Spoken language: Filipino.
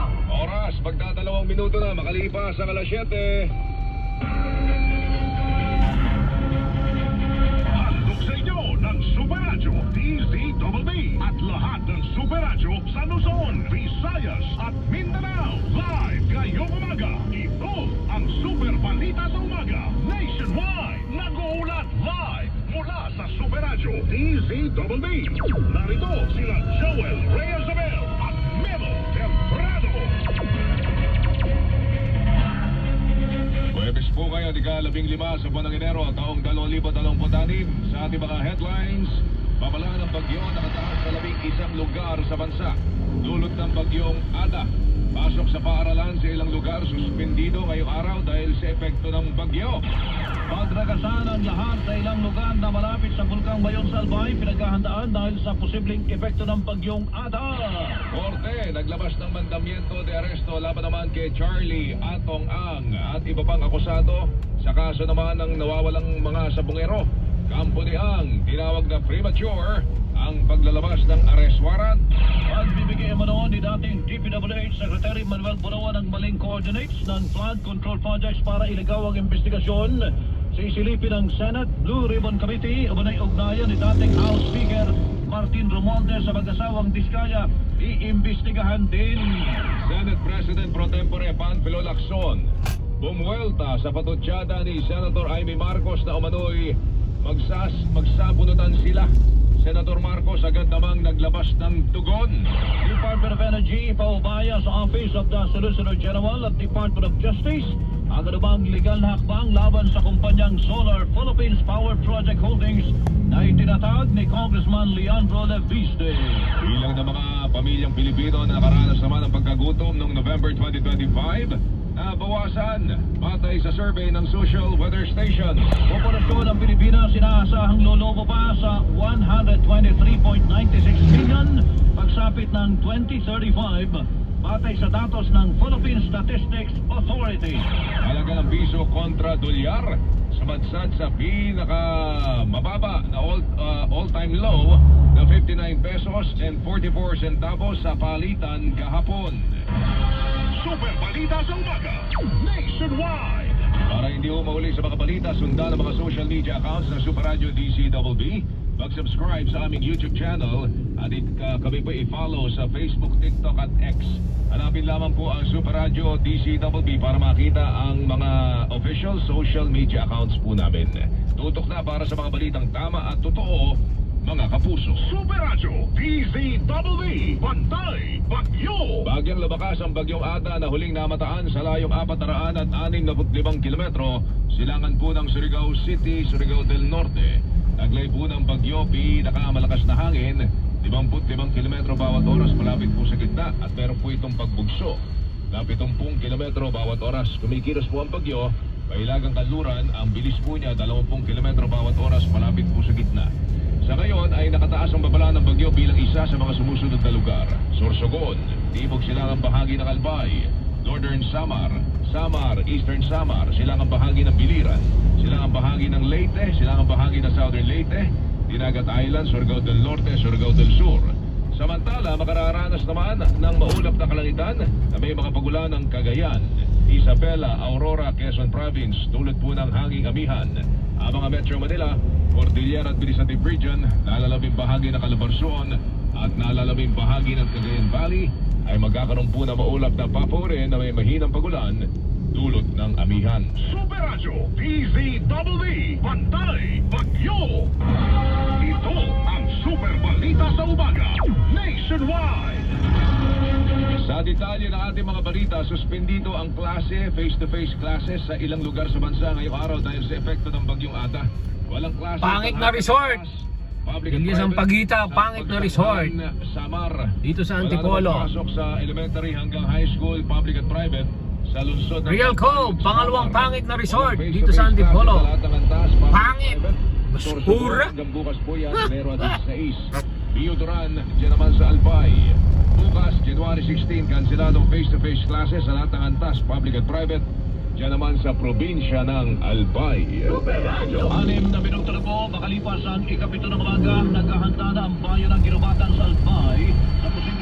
umaga. Oras, magdadalawang minuto na makalipas ang alas 7. Handog sa inyo ng Super Radio DZBB at lahat ng Super Radio sa Luzon, Visayas at Mindanao. Live ngayong umaga. Ito ang Super Balita sa Umaga. Nationwide, nag-uulat live mula sa Super Radio DZBB. Narito sila Joel Reyes-Abel at Memo Temprano. Huwebes po kayo, ika-15 sa buwan ng Enero, taong 2026. Sa ating mga headlines, babala ng bagyo nakataas sa 11 lugar sa bansa. Dulot ng bagyong Ada. Pasok sa paaralan sa ilang lugar, suspendido ngayong araw dahil sa epekto ng bagyo. Padragasan ang lahat sa ilang lugar na malapit sa Bulkang Bayong sa Albay, pinaghahandaan dahil sa posibleng epekto ng bagyong Ada. Korte, naglabas ng mandamiento de aresto laban naman kay Charlie Atong Ang at iba pang akusado sa kaso naman ng nawawalang mga sabungero. Kampo ni Ang, tinawag na premature ang paglalabas ng arrest warrant. Pagbibigay mo noon ni dating DPWH Secretary Manuel Bunawan ng maling coordinates ng flood control projects para ilagaw ang investigasyon. Sisilipin ng Senate Blue Ribbon Committee ugnay-ugnayan ni dating House Speaker Martin Romualdez sa mag-asawang Diskaya. Iimbestigahan din. Senate President Pro Tempore Panfilo Lacson bumuelta sa patutsada ni Senator Amy Marcos na umano'y magsabunutan sila. Senator Marcos agad namang naglabas ng tugon. Department of Energy paubaya sa Office of the Solicitor General at Department of Justice ang anumang legal na hakbang laban sa kumpanyang Solar Philippines Power Project Holdings na itinatag ni Congressman Leandro Leviste. Bilang ng mga pamilyang Pilipino na nakaranas naman ng pagkagutom noong November 2025 na bawasan batay sa survey ng Social Weather Station. Populasyon ng Pilipinas inaasahang lolobo pa sa 123.96 million pagsapit ng 2035 batay sa datos ng Philippine Statistics Authority. Halaga ng piso kontra dolyar sumadsad sa pinakamababa na all-time low na 59 pesos and 44 centavos sa palitan kahapon. Super Balita sa Umaga. Nationwide. Para hindi mo mahuli sa mga balita, sundan ang mga social media accounts ng Super Radio DZBB. Mag-subscribe sa aming YouTube channel at kami po i-follow sa Facebook, TikTok at X. Hanapin lamang po ang Super Radio DZBB para makita ang mga official social media accounts po namin. Tutok na para sa mga balitang tama at totoo, mga kapuso. Super Radio DZBB. Bantay Bagyo. Bagyang lumakas ang bagyong Ada na huling namataan sa layong 465 kilometro silangan po ng Surigao City, Surigao del Norte. Taglay po ng bagyo, pinakamalakas na hangin, 55 kilometro bawat oras malapit po sa gitna at meron po itong pagbugso na 70 kilometro bawat oras. Kumikilos po ang bagyo, Pailagang Kanluran, ang bilis po niya 20 kilometro bawat oras malapit po sa gitna. Sa ngayon ay nakataas ang babala ng bagyo bilang isa sa mga sumusunod na lugar: Sorsogon, Timog Silangang bahagi ng Albay, Northern Samar, Eastern Samar, Silangang bahagi ng Biliran, Silangang bahagi ng Leyte, Silangang bahagi ng Southern Leyte, Dinagat Island, Surigao del Norte, Surigao del Sur. Samantala, makararanas naman ng maulap na kalangitan na may mga pagulan ng Cagayan, Isabela, Aurora, Quezon Province, tulad po ng hanging amihan. Ang mga Metro Manila, Cordillera at Administrative Region, nalalabing bahagi ng Calabarzon at nalalabing bahagi ng Cagayan Valley ay magkakaroon po ng maulap na papore na may mahinang pagulan dulot ng amihan. Super Radio DZBB. Bantay Bagyo. Ito ang Super Balita sa Umaga. Nationwide. Sa detalye ng ating mga balita, suspendido ang klase, face-to-face classes sa ilang lugar sa bansa ngayong araw dahil sa epekto ng bagyong Ada. Walang klase. Pangit na resort. Hindi sa Pagita, pangit na resort. Samar. Dito sa Wala Antipolo. namang pasok sa elementary hanggang high school, public at private. Sa lungsod ng Real Cove, Samar. pangalawang pangit na resort Walang dito sa face-to-face Antipolo. classes sa lahat ng antas, public at Pangit. private. Basura. Sorsogon hanggang bukas po yan, Enero 16. Bio Duran, dyan naman sa Albay. Bukas, January 16, kanseladong face-to-face classes sa lahat ng antas, public at private. Diyan naman sa probinsya ng Albay. 6 na minuto na po, makalipas ang ikapito ng umaga, naghahanda na ang bayan ng Ginobatan sa Albay sa posibleng